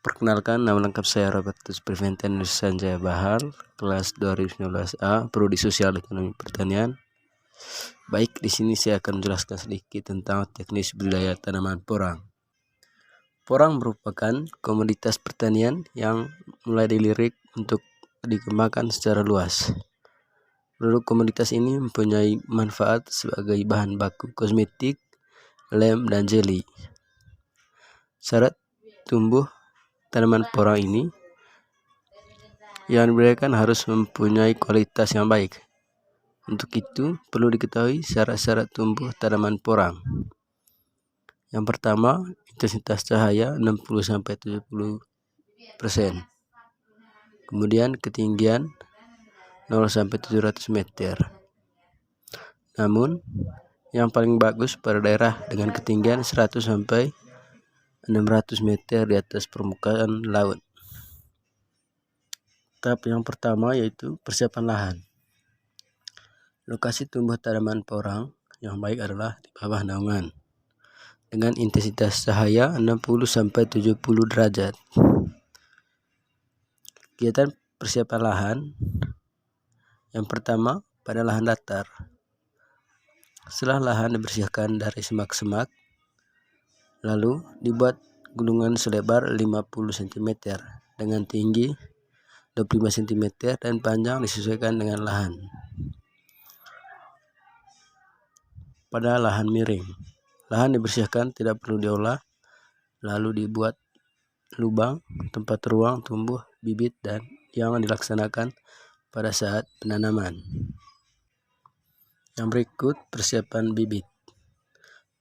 Perkenalkan, nama lengkap saya Robertus Preventian Sanjaya Bahar, kelas 2019A, Prodi Sosial Ekonomi Pertanian. Baik, di sini saya akan menjelaskan sedikit tentang teknis budidaya tanaman porang. Porang merupakan komoditas pertanian yang mulai dilirik untuk dikembangkan secara luas. Produk komoditas ini mempunyai manfaat sebagai bahan baku kosmetik, lem, dan jeli. Syarat tumbuh tanaman porang ini yang diberikan harus mempunyai kualitas yang baik. Untuk itu perlu diketahui syarat-syarat tumbuh tanaman porang. Yang pertama, intensitas cahaya 60-70%. Kemudian ketinggian 0-700 meter. Namun yang paling bagus pada daerah dengan ketinggian 100-600 meter di atas permukaan laut. Tahap yang pertama yaitu persiapan lahan. Lokasi tumbuh tanaman porang yang baik adalah di bawah naungan dengan intensitas cahaya 60-70 derajat. Kegiatan persiapan lahan yang pertama pada lahan datar. Setelah lahan dibersihkan dari semak-semak, lalu dibuat gunungan selebar 50 cm dengan tinggi 25 cm dan panjang disesuaikan dengan lahan. Pada lahan miring, lahan dibersihkan, tidak perlu diolah, lalu dibuat lubang tempat ruang tumbuh bibit dan yang dilaksanakan pada saat penanaman. Yang berikut persiapan bibit.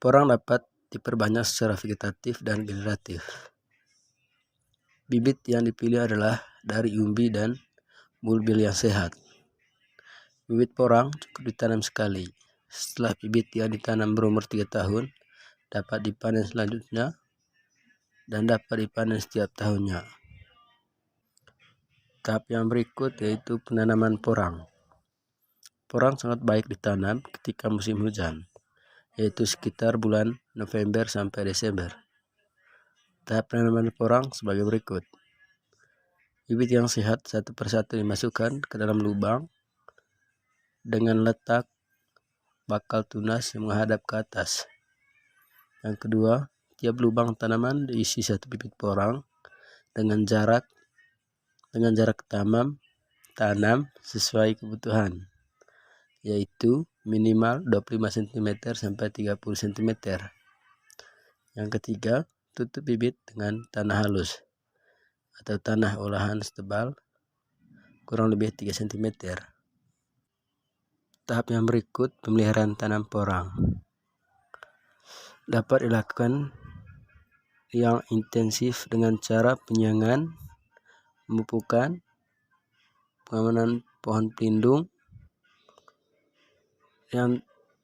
Porang dapat diperbanyak secara vegetatif dan generatif. Bibit yang dipilih adalah dari umbi dan bulbil yang sehat. Bibit porang cukup ditanam sekali. Setelah bibit yang ditanam berumur 3 tahun, dapat dipanen selanjutnya dan dapat dipanen setiap tahunnya. Tahap yang berikut yaitu penanaman porang. Porang sangat baik ditanam ketika musim hujan, yaitu sekitar bulan November sampai Desember. Tahap penanaman porang sebagai berikut. Bibit yang sehat satu persatu dimasukkan ke dalam lubang dengan letak bakal tunas yang menghadap ke atas. Yang kedua, tiap lubang tanaman diisi satu bibit porang dengan jarak tanam sesuai kebutuhan, yaitu minimal 25 cm sampai 30 cm. Yang ketiga, tutup bibit dengan tanah halus atau tanah olahan setebal kurang lebih 3 cm. Tahap yang berikut, pemeliharaan tanam porang. Dapat dilakukan yang intensif dengan cara penyiangan, pemupukan, pengamanan pohon pelindung.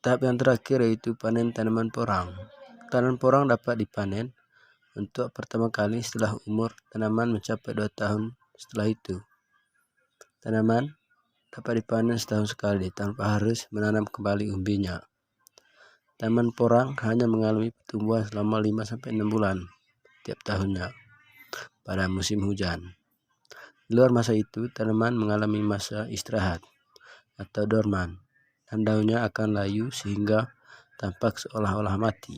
Tahap yang terakhir yaitu panen tanaman porang. Tanaman porang dapat dipanen untuk pertama kali setelah umur tanaman mencapai 2 tahun. Setelah itu, tanaman dapat dipanen setahun sekali tanpa harus menanam kembali umbinya. Tanaman porang hanya mengalami pertumbuhan selama 5-6 bulan tiap tahunnya pada musim hujan. Di luar masa itu, tanaman mengalami masa istirahat atau dorman dan daunnya akan layu sehingga tampak seolah-olah mati.